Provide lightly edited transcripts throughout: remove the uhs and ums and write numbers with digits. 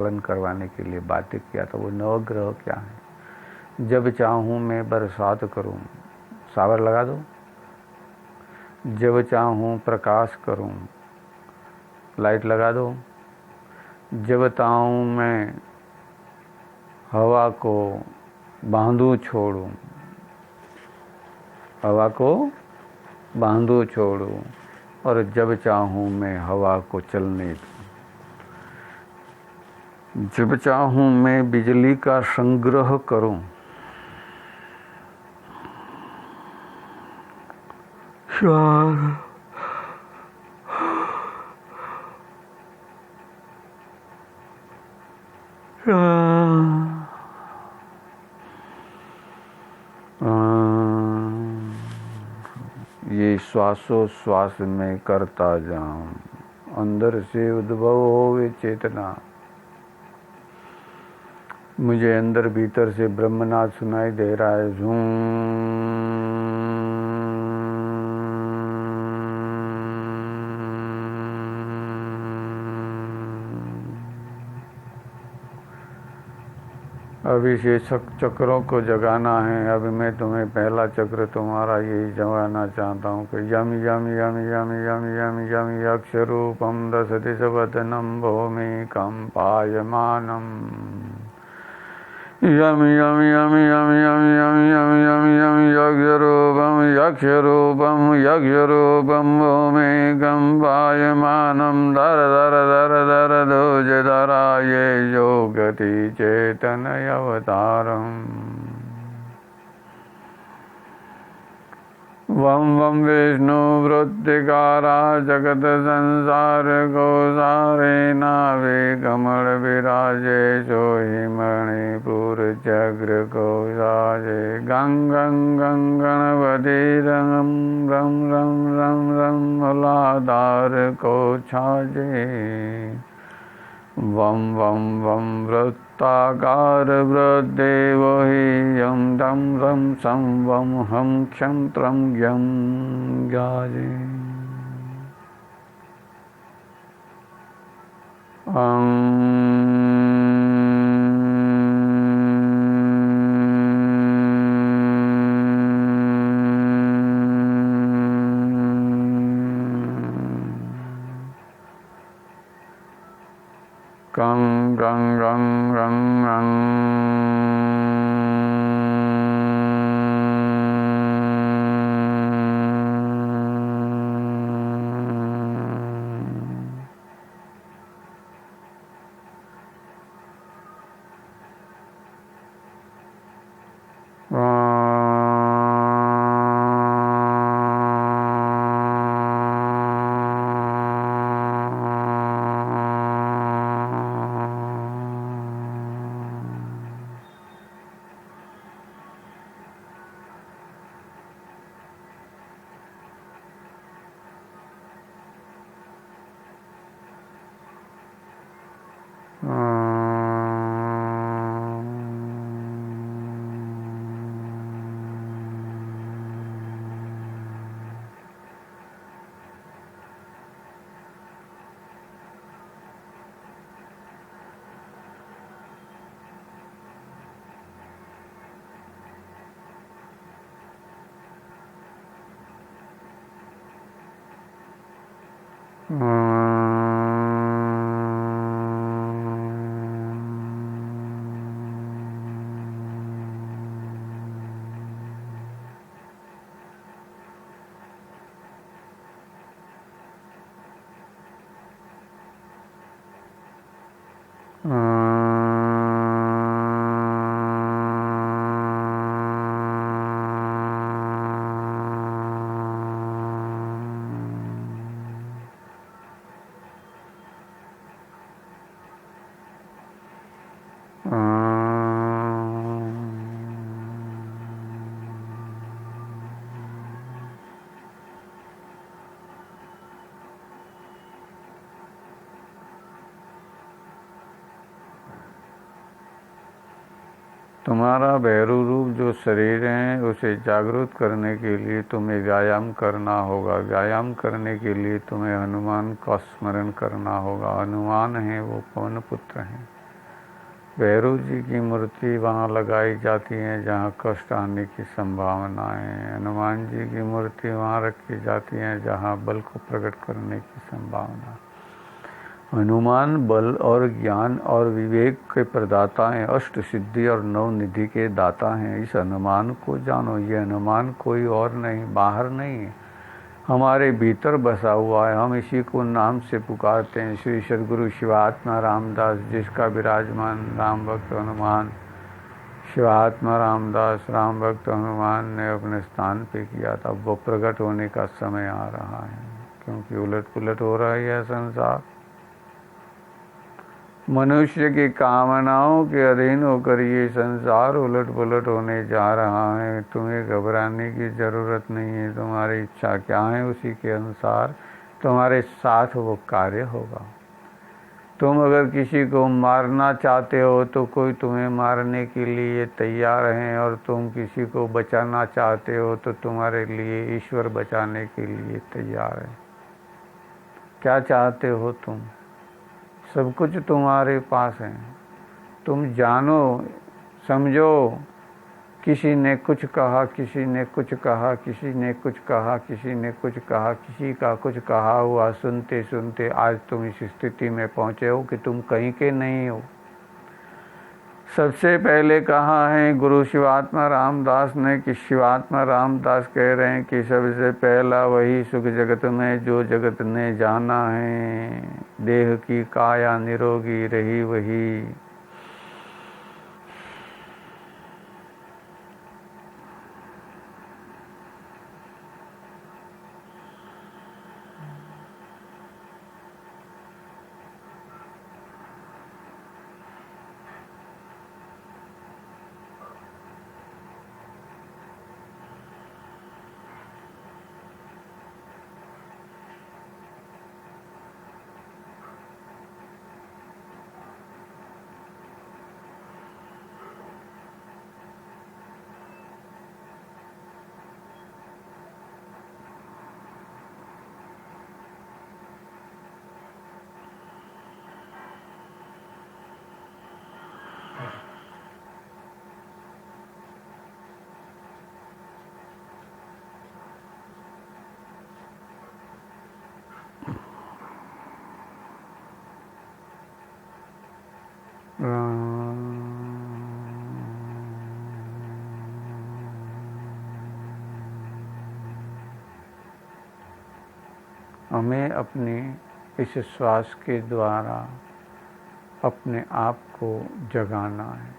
पालन करवाने के लिए बातें किया था। वो नवग्रह क्या है? जब चाहूँ मैं बरसात करूँ, सावर लगा दो। जब चाहूँ प्रकाश करूँ, लाइट लगा दो। जब चाहूँ मैं हवा को बांधू छोड़ूं, हवा को बांधू छोड़ूं, और जब चाहूँ मैं हवा को चलने दूं। जब चाहूँ मैं बिजली का संग्रह करूं, ये श्वासोश्वास में करता जाऊं, अंदर से उद्भव होवे चेतना। मुझे अंदर भीतर से ब्रह्मनाद सुनाई दे रहा है। अभी से चक्रों को जगाना है। अभी मैं तुम्हें पहला चक्र तुम्हारा यही जगाना चाहता हूँ कि यम यम यम यम यम यम यम यक्षरूपम दशदिशवदनम भौमिकं पायमानम। यम यम यम यम यम यम यम यम यम यक्षरूपम यक्षरूपम यक्षरूपम भौमिकं पायमानम। धर धर धर धर धोज धरा ये योगति चैतन्य अवतारम। वम वम विष्णु वृत्तिकारा जगत संसार गोसारे नाभि कमल विराजे सोहि मणिपुर चक्र को साजे। गंग गंग गणपति रम रम रम रम रम मूलाधार को छाजे। वम वम वम वृत्ताकार वृद्देव हि यम दम रम सम वम हम क्षंत्रम यम गाजे। गं गं गं गं गं। तुम्हारा भैरू रूप जो शरीर है उसे जागृत करने के लिए तुम्हें व्यायाम करना होगा। व्यायाम करने के लिए तुम्हें हनुमान का स्मरण करना होगा। हनुमान है वो पवन पुत्र हैं। भैरव जी की मूर्ति वहाँ लगाई जाती है जहाँ कष्ट आने की संभावना है। हनुमान जी की मूर्ति वहाँ रखी जाती है जहाँ बल को प्रकट करने की संभावना है। हनुमान बल और ज्ञान और विवेक के प्रदाता हैं, अष्ट सिद्धि और नव निधि के दाता हैं। इस हनुमान को जानो। ये हनुमान कोई और नहीं, बाहर नहीं है, हमारे भीतर बसा हुआ है। हम इसी को नाम से पुकारते हैं। श्री सद्गुरु शिवात्मा रामदास, जिसका विराजमान राम भक्त हनुमान, शिवात्मा रामदास राम भक्त हनुमान ने अपने स्थान पे किया था, वो प्रकट होने का समय आ रहा है। क्योंकि उलट पुलट हो रहा है यह संसार। मनुष्य की कामनाओं के अधीन होकर ये संसार उलट पुलट होने जा रहा है। तुम्हें घबराने की ज़रूरत नहीं है। तुम्हारी इच्छा क्या है उसी के अनुसार तुम्हारे साथ वो कार्य होगा। तुम अगर किसी को मारना चाहते हो तो कोई तुम्हें मारने के लिए तैयार है, और तुम किसी को बचाना चाहते हो तो तुम्हारे लिए ईश्वर बचाने के लिए तैयार है। क्या चाहते हो तुम? सब कुछ तुम्हारे पास है। तुम जानो, समझो। किसी ने कुछ कहा, किसी ने कुछ कहा, किसी ने कुछ कहा, किसी ने कुछ कहा, किसी का कुछ कहा हुआ सुनते सुनते आज तुम इस स्थिति में पहुँचे हो कि तुम कहीं के नहीं हो। सबसे पहले कहा है गुरु शिवात्मा रामदास ने कि शिवात्मा रामदास कह रहे हैं कि सबसे पहला वही सुख जगत में जो जगत ने जाना है। देह की काया निरोगी रही वही। हमें अपने इस श्वास के द्वारा अपने आप को जगाना है।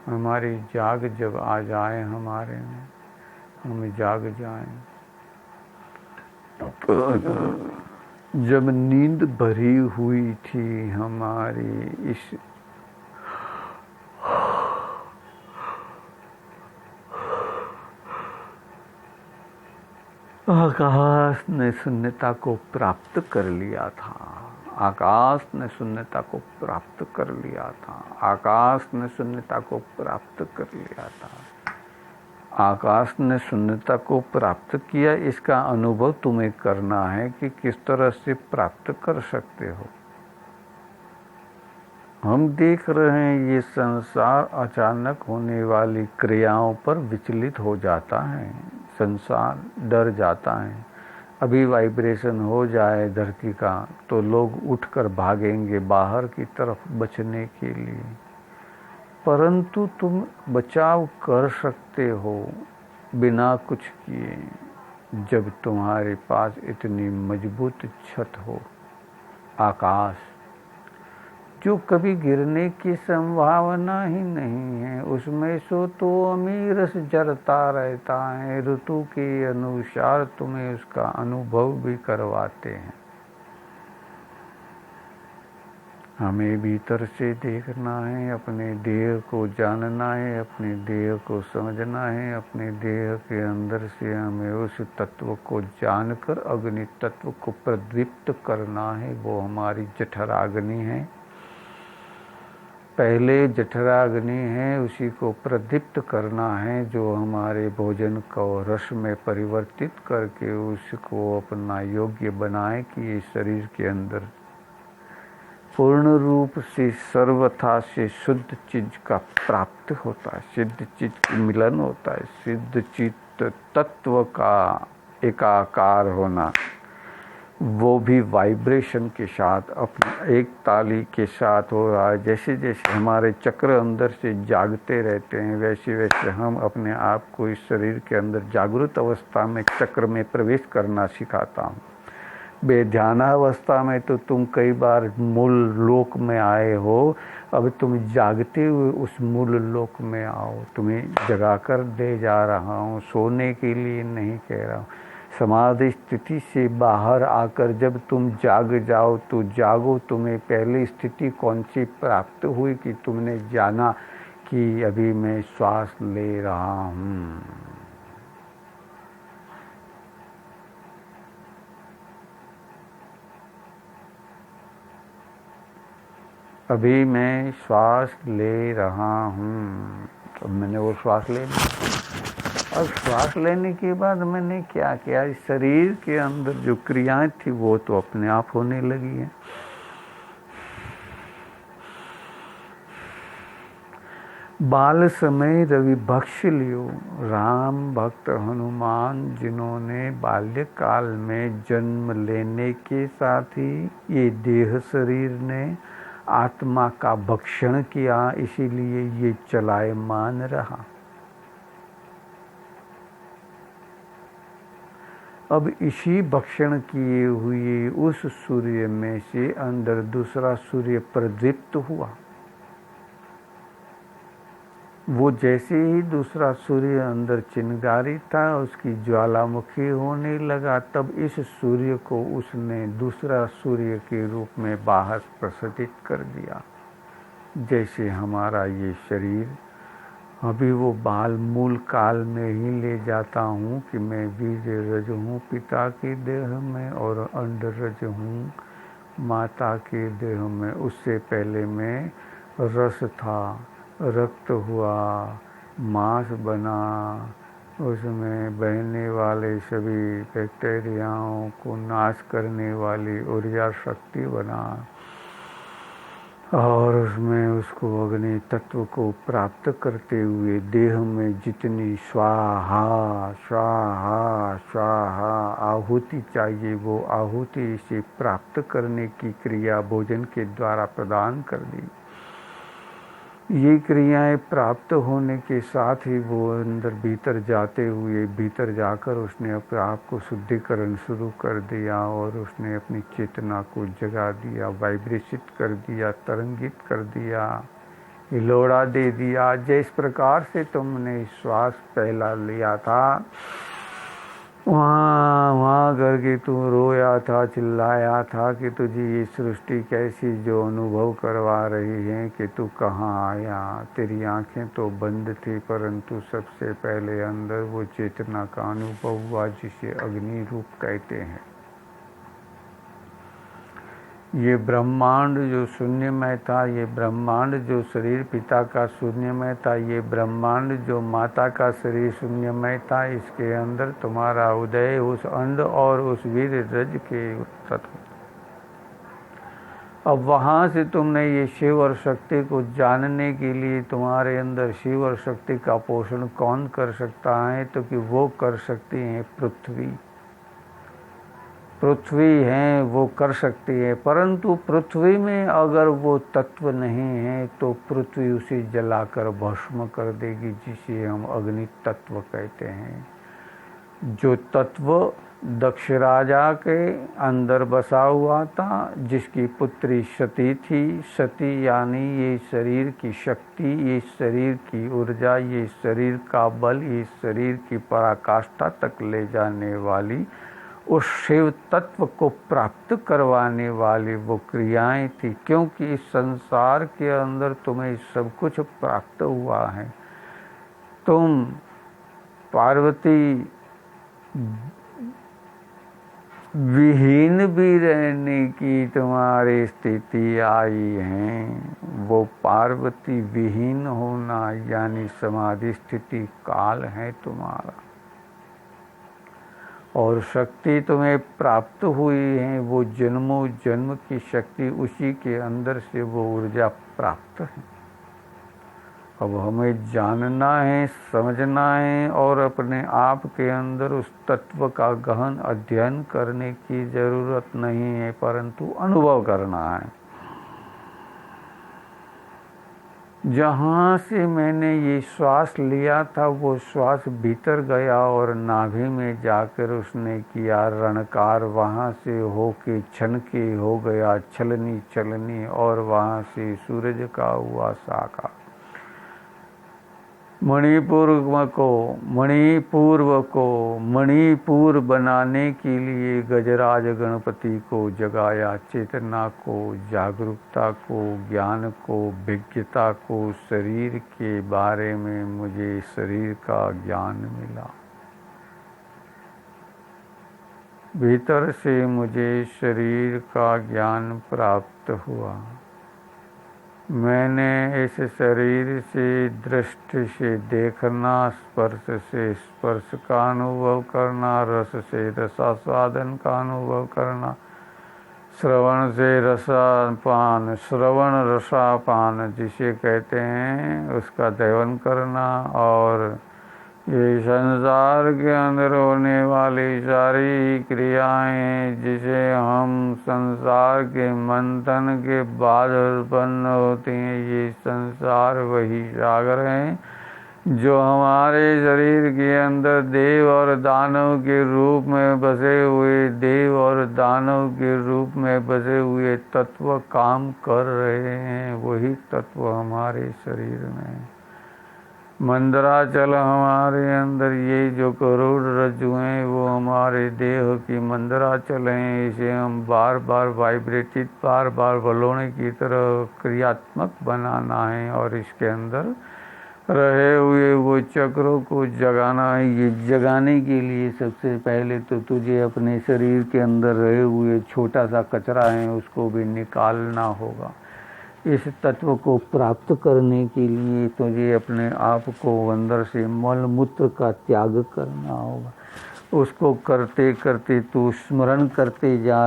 हमारी जाग जब आ जाए हमारे में, हम जाग जाएं। जब नींद भरी हुई थी हमारी इस आकाश ने शून्यता को प्राप्त कर लिया था। आकाश ने शून्यता को प्राप्त कर लिया था। आकाश ने शून्यता को प्राप्त कर लिया था। आकाश ने शून्यता को प्राप्त किया। इसका अनुभव तुम्हें करना है कि किस तरह से प्राप्त कर सकते हो। हम देख रहे हैं ये संसार अचानक होने वाली क्रियाओं पर विचलित हो जाता है। संसार डर जाता है। अभी वाइब्रेशन हो जाए धरती का तो लोग उठकर भागेंगे बाहर की तरफ बचने के लिए। परंतु तुम बचाव कर सकते हो बिना कुछ किए, जब तुम्हारे पास इतनी मजबूत छत हो। आकाश जो कभी गिरने की संभावना ही नहीं है, उसमें सो तो अमीरस जरता रहता है। ऋतु के अनुसार तुम्हें उसका अनुभव भी करवाते हैं। हमें भीतर से देखना है, अपने देह को जानना है, अपने देह को समझना है। अपने देह के अंदर से हमें उस तत्व को जानकर अग्नि तत्व को प्रदीप्त करना है। वो हमारी जठराग्नि है। पहले जठराग्नि है, उसी को प्रदीप्त करना है, जो हमारे भोजन को रस में परिवर्तित करके उसको अपना योग्य बनाए कि इस शरीर के अंदर पूर्ण रूप से सर्वथा से शुद्ध चीज का प्राप्त होता है, सिद्ध चीज की मिलन होता है, सिद्ध चित्त तत्व का एकाकार होना, वो भी वाइब्रेशन के साथ अपने एक ताली के साथ हो रहा है। जैसे जैसे हमारे चक्र अंदर से जागते रहते हैं, वैसे वैसे हम अपने आप को इस शरीर के अंदर जागृत अवस्था में चक्र में प्रवेश करना सिखाता हूँ। बेध्यानावस्था में तो तुम कई बार मूल लोक में आए हो, अब तुम जागते हुए उस मूल लोक में आओ। तुम्हें जगा कर दे जा रहा हूँ, सोने के लिए नहीं कह रहा हूँ। समाधि स्थिति से बाहर आकर जब तुम जाग जाओ तो जागो। तुम्हें पहली स्थिति कौन सी प्राप्त हुई कि तुमने जाना कि अभी मैं श्वास ले रहा हूँ। अभी मैं श्वास ले रहा हूँ। तो मैंने वो श्वास ले लिया, और श्वास लेने के बाद मैंने क्या किया, इस शरीर के अंदर जो क्रियाएं थी वो तो अपने आप होने लगी हैं। बाल समय रवि बख्श लियो, राम भक्त हनुमान जिन्होंने बाल्यकाल में जन्म लेने के साथ ही ये देह शरीर ने आत्मा का भक्षण किया, इसीलिए ये चलायमान रहा। अब इसी भक्षण किए हुए उस सूर्य में से अंदर दूसरा सूर्य प्रदीप्त हुआ। वो जैसे ही दूसरा सूर्य अंदर चिंगारी था, उसकी ज्वालामुखी होने लगा, तब इस सूर्य को उसने दूसरा सूर्य के रूप में बाहर प्रसरित कर दिया। जैसे हमारा ये शरीर, अभी वो बाल मूल काल में ही ले जाता हूँ कि मैं बीज रज हूँ पिता के देह में और अंड रज हूँ माता के देह में। उससे पहले मैं रस था, रक्त हुआ, मांस बना, उसमें बहने वाले सभी बैक्टीरियाओं को नाश करने वाली ऊर्जा शक्ति बना, और उसमें उसको अग्नि तत्व को प्राप्त करते हुए देह में जितनी स्वाहा स्वाहा स्वाहा आहुति चाहिए वो आहुति से प्राप्त करने की क्रिया भोजन के द्वारा प्रदान कर दी। ये क्रियाएं प्राप्त होने के साथ ही वो अंदर भीतर जाते हुए भीतर जाकर उसने अपने आप को शुद्धिकरण शुरू कर दिया, और उसने अपनी चेतना को जगा दिया, वाइब्रेशित कर दिया, तरंगित कर दिया, हिलोड़ा दे दिया। जिस प्रकार से तुमने श्वास पहला लिया था, वहाँ करके तू रोया था, चिल्लाया था कि तुझे ये सृष्टि कैसी जो अनुभव करवा रही है कि तू कहाँ आया। तेरी आंखें तो बंद थी, परंतु सबसे पहले अंदर वो चेतना का अनुभव हुआ जिसे अग्नि रूप कहते हैं। ये ब्रह्मांड जो शून्यमय था, ये ब्रह्मांड जो शरीर पिता का शून्यमय था, ये ब्रह्मांड जो माता का शरीर शून्यमय था, इसके अंदर तुम्हारा उदय उस अंड और उस वीर रज के तत्व। अब वहाँ से तुमने ये शिव और शक्ति को जानने के लिए तुम्हारे अंदर शिव और शक्ति का पोषण कौन कर सकता है, तो कि वो कर सकती हैं पृथ्वी। पृथ्वी है वो कर सकती है, परंतु पृथ्वी में अगर वो तत्व नहीं है तो पृथ्वी उसे जलाकर भस्म कर देगी, जिसे हम अग्नि तत्व कहते हैं। जो तत्व दक्ष राजा के अंदर बसा हुआ था, जिसकी पुत्री सती थी। सती यानी ये शरीर की शक्ति, ये शरीर की ऊर्जा, ये शरीर का बल, ये शरीर की पराकाष्ठा तक ले जाने वाली, उस शिव तत्व को प्राप्त करवाने वाली वो क्रियाएं थी। क्योंकि इस संसार के अंदर तुम्हें सब कुछ प्राप्त हुआ है। तुम पार्वती विहीन भी रहने की तुम्हारी स्थिति आई है। वो पार्वती विहीन होना यानी समाधि स्थिति काल है तुम्हारा। और शक्ति तुम्हें प्राप्त हुई है वो जन्मों जन्म की शक्ति, उसी के अंदर से वो ऊर्जा प्राप्त है। अब हमें जानना है, समझना है और अपने आप के अंदर उस तत्व का गहन अध्ययन करने की जरूरत नहीं है, परंतु अनुभव करना है। जहाँ से मैंने ये श्वास लिया था वो श्वास भीतर गया और नाभि में जाकर उसने किया रणकार, वहाँ से होके छन के हो गया छलनी चलनी और वहाँ से सूरज का हुआ साकार। मणिपुर बनाने के लिए गजराज गणपति को जगाया, चेतना को, जागरूकता को, ज्ञान को, विज्ञता को। शरीर के बारे में मुझे शरीर का ज्ञान मिला, भीतर से मुझे शरीर का ज्ञान प्राप्त हुआ। मैंने इस शरीर से दृष्टि से देखना, स्पर्श से स्पर्श का अनुभव करना, रस से रसास्वादन का अनुभव करना, श्रवण से रसापान, श्रवण रसापान जिसे कहते हैं उसका सेवन करना, और ये संसार के अंदर होने वाली सारी क्रियाएं जिसे हम संसार के मंथन के बाद उत्पन्न होती हैं, ये संसार वही सागर हैं जो हमारे शरीर के अंदर देव और दानव के रूप में बसे हुए, देव और दानव के रूप में बसे हुए तत्व काम कर रहे हैं। वही तत्व हमारे शरीर में मंदराचल हमारे अंदर, ये जो करोड़ रज्जु हैं वो हमारे देह की मंदराचल हैं। इसे हम बार बार वाइब्रेटेड, बार बार बलौने की तरह क्रियात्मक बनाना है और इसके अंदर रहे हुए वो चक्रों को जगाना है। ये जगाने के लिए सबसे पहले तो तुझे अपने शरीर के अंदर रहे हुए छोटा सा कचरा है उसको भी निकालना होगा। इस तत्व को प्राप्त करने के लिए तुझे अपने आप को अंदर से मल मूत्र का त्याग करना होगा। उसको करते करते तू स्मरण करते जा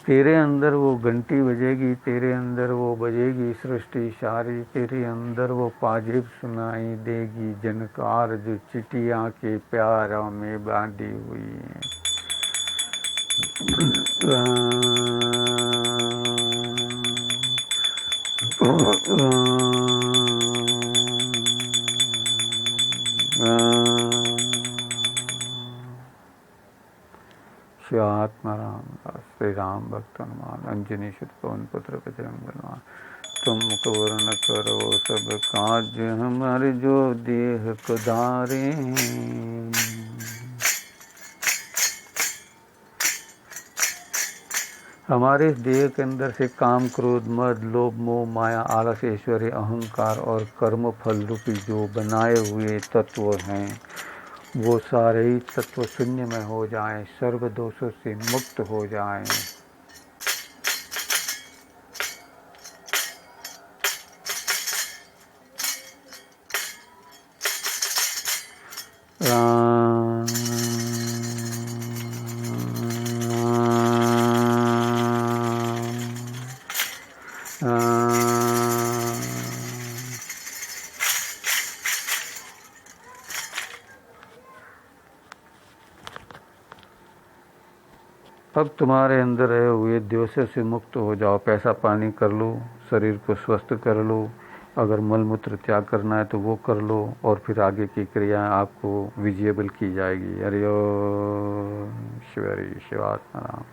तेरे अंदर वो घंटी बजेगी, तेरे अंदर वो बजेगी सृष्टि सारी, तेरे अंदर वो पाजेब सुनाई देगी जनकार जो चिटिया के प्यारा में बांधी हुई है। श्री आत्मा रामदास श्री राम भक्त हनुमान अंजनी सुत पवन पुत्र बजरंग बलवान। तुम कवर्ण करो सब काज हमारे जो देह को धारे। हमारे इस देह के अंदर से काम, क्रोध, मद, लोभ, मोह, माया, आलस, ऐश्वर्य, अहंकार और कर्म फल रूपी जो बनाए हुए तत्व हैं वो सारे ही तत्व शून्य में हो जाएं, सर्व दोषों से मुक्त हो जाएं। अब तुम्हारे अंदर रहे हुए द्वेषों से मुक्त हो जाओ। पैसा पानी कर लो, शरीर को स्वस्थ कर लो, अगर मल मूत्र त्याग करना है तो वो कर लो और फिर आगे की क्रियाएं आपको विजिएबल की जाएगी। हरि ओम शिव हरि शिवात्मा राम।